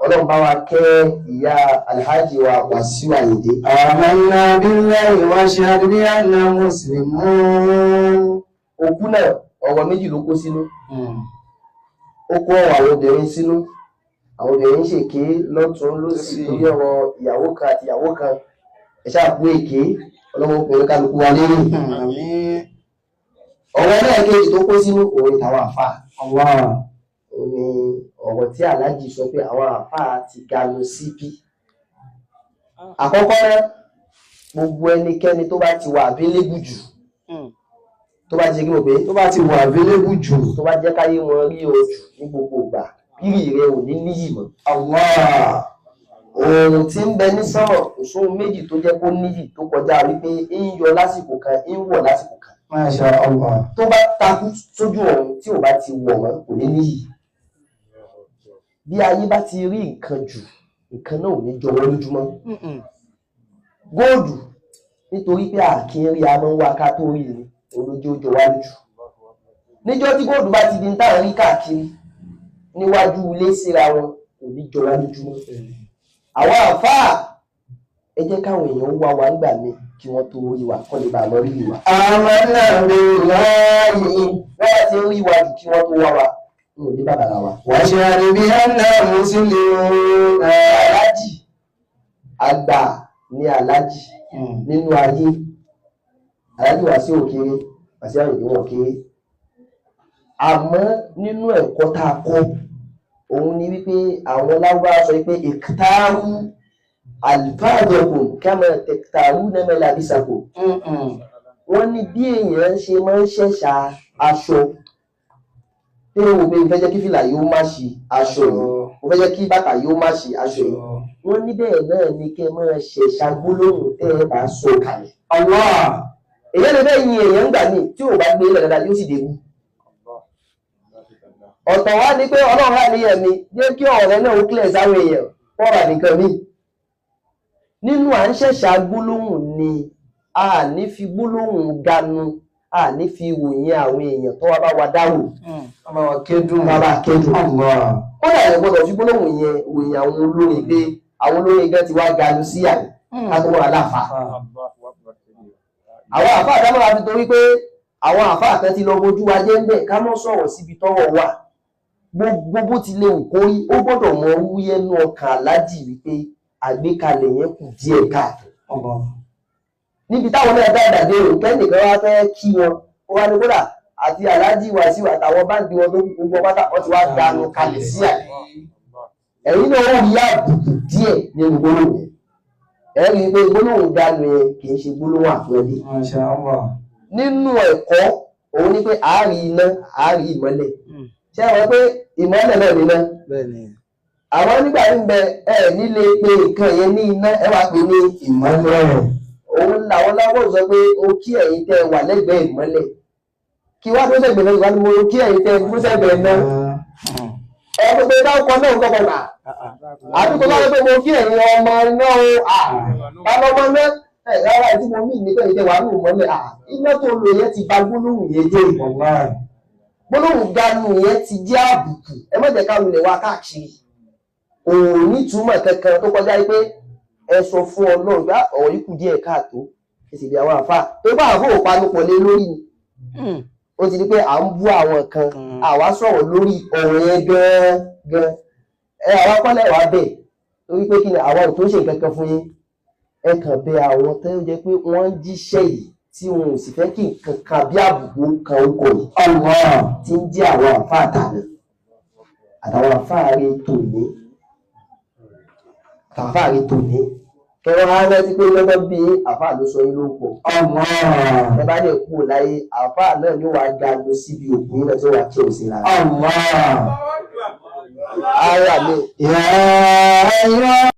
ọlọ́run bá wa kẹ́ ìyá alhaji wa Wasiu Ayinde. Amanna billahi wa shahadu bi anna muslimun. Òkú náà ọ̀rọ̀ méjì ló kó sínú. Ó kó àwọn obìnrin sínú. Àwọn obìnrin ṣèké lọ́tún lósì lórí ọ̀rọ̀ ìyàwó kan àti ìyàwó kan. Ẹ ṣáà bú èké ọlọ́mọ obìnrin kálukú wa lérè. Ọ̀rọ̀ ẹlẹ́ẹ̀kejì tó kó sínú òun ìtàwọn àfáà. Ó ní ọ̀rọ̀ tí aláàjì sọ pé àwọn àfáà ti ganu síbí. Àkọ́kọ́ rẹ̀ gbogbo ẹnikẹ́ni tó bá ti wà available jù, tó bá jẹ́ kí mo pé tó bá ti wà available jù, tó bá jẹ́ káyé wọn rí ojú ní gbogbo ìgbà rírì rẹ ò ní níyì mọ́. Oòrùn tí ń bẹ ní sánmọ̀ kò sóhun méjì tó jẹ́ kó níyì tó kọjá wípé ń yọ lásìkò kan ń wọ̀ lásìkò kan. Masha Allah. Tó bá takú sójú ọ̀run tí ò bá ti wọ̀ wọ́n kò ní níyì. Bí ayé bá ti rí nǹkan jù, nǹkan náà ò ní jọ wọ́n lójúmọ́. Góòdù nítorí pé àkínrí a máa ń wá ká tó rí ni olójó jọ wá lójú. Níjọ́ tí góòdù bá ti di tá à ń rí káàkiri níwájú ilé síra wọn kò ní jọ wá lójúmọ́. Àwọn àfáà ẹ jẹ́ káwọn èèyàn wá wa nígbà míì kí wọ́n tó rí wa kọ́ lè bá lọ rí wa. Amanna billahi wọ́n ti rí wa jù kí wọ́n tó wá wa ní òní bàbàrà wa. wa shahadu bi anna muslimun. Aláàjì àgbà ní aláàjì nínú ayé. Aláàjì Wasiu òkèrè Wasiu Ayinde wọn kéré. Àmọ́ nínú ẹ̀kọ́ tá a kọ́ òun ni wípé àwọn Lárúbáwá sọ pé ìkítàrú alifáàdọ̀kùn kama tẹ̀kítàrú nẹ́mẹ́lá bísàkù. Wọ́n ní bí èèyàn ṣe máa ń ṣẹ̀ṣà aṣọ tí ó wò pé ìfẹ́ jẹ́ kí fìlà yóò má ṣe aṣọ yìí, ó fẹ́ jẹ́ kí bàtà yóò má ṣe aṣọ yìí. Wọ́n ní bẹ́ẹ̀ náà ni kẹ́ máa ṣẹ̀ṣà gbólóhùn tẹ́ ẹ bá sọ kalẹ̀. Èyàn lè bẹ́ẹ̀ yin èèyàn ń gbà ní tí ò bá gbé ilẹ̀ dáadáa yóò sì débù. Ọ̀tọ̀ wá ní pé Ọlọ́run rà ní ẹ̀mí jẹ́ kí ọ̀rẹ́ náà ó kílẹ̀ sáwọn èèyàn fọ́ra nìkan mí. Nínú à ń ṣẹ̀ṣà gbólóhùn ni a ní fi gbólóhùn ganu, a ní fi ròyìn àwọn èèyàn tó wá bá wa dáwò. Ọmọ wa kédùn. Bàbá kédùn. Kódà ẹ̀ gbọ́dọ̀ fi gbólóhùn yẹn ròyìn àwọn olórin pé àwọn olórin gan ti wá ganu sí àyè ká tó wà láfa. Àwọn àfáà dámọ̀ láti torí pé àwọn àfáà kan ti lọ bojú wa jẹ́ ń bẹ̀ ká mọ́ sọ̀rọ̀ síbi tọ́wọ́ wà. Gbogbo bó ti lè wù kó rí ó gbọ́dọ̀ mọ wúyẹ́nú ọkàn aláàjì wípé àgbékalẹ̀ yẹn kù díẹ̀ káàtó. Níbi táwọn náà dáadáa dé o kẹ́nìkan wá fẹ́ kí wọn ó wá ní kódà àti aláàjì Wasiu àtàwọn báńkì wọn tó gbogbo pátá wọn ti wá dànù kalẹ̀ sí àyè. Ẹ̀yin náà ó rí àbùkù díẹ̀ nínú gbólóhùn yẹn. Ẹ rí i pé gbólóhùn dànù yẹn kì í ṣe gbólóhùn àpọ́nlé. Nínú ẹ̀kọ́ òun ni pé àárí iná àárí ìmọ́lẹ̀. Ṣé ẹ wọ́n pé ìmọ́lẹ̀ náà ní iná? Àwọn nígbà ń bẹ ẹ nílé pé nǹkan yẹn ní iná ẹ wá pè ní ìmọ́lẹ̀. Òun làwọn láwọ̀ sọ pé ó kí ẹ̀yin tẹ́ wà lẹ́gbẹ̀ẹ́ ìmọ́lẹ̀. Kí wá tó sẹ́gbẹ̀ẹ́ náà wá ní mo kí ẹ̀yin tẹ́ dúró sẹ́gbẹ̀ẹ́ náà. Ẹ pé dáwọ́kọ náà ń kọ́kọ́ nà. Àbí kò láwọn pé mo kí ẹ̀yin ọmọ náà o lọ́mọ náà rárá tí mo mí nípa ìjẹ́ wà ní ìmọ́lẹ̀ iná tó lò yẹn ti bà gbólóhùn yẹn jẹ́ ìmọ̀lára. Gbólóhùn ganu yẹn ti jẹ́ àbùkù ẹ má jẹ́ ká wulẹ̀ wá káàkiri. Òun nítumọ̀ kankan tó kọjá pé ẹ sọ fún Ọlọ́run pé ọ̀rọ̀ yìí kù díẹ̀ káàtó èsì bí àwọn àfáà tó bá àfọ òpanupọ̀ lé lórí ni. Ó ti di pé à ń bú àwọn kan àwa sọ̀rọ̀ lórí ọ̀rọ̀ yẹn gan-an. Àwa kọ́lẹ̀ wá bẹ̀ torí pé kí ni àwa ò tó ṣe nǹkan kan fún yín. Ẹ kàn bẹ àwọn tó jẹ́ pé wọ́n ń jíṣẹ́ yìí tí wọn ò sì fẹ́ kí nǹkan kan bí àbùkù kan ó kọ̀ yìí. Tí ń jẹ́ àwọn àfáà tàná àtàwọn àfáà rẹ̀ tòní. Kẹwọ́n á rántí pé lọ́dọ́ bí àfáà ló sọ yín ló pọ̀. Ẹ bá dẹ̀ kú láyé àfáà náà ni wàá ga lọ síbi òkú yín náà tí wàá kí o sí lára. Ara mi.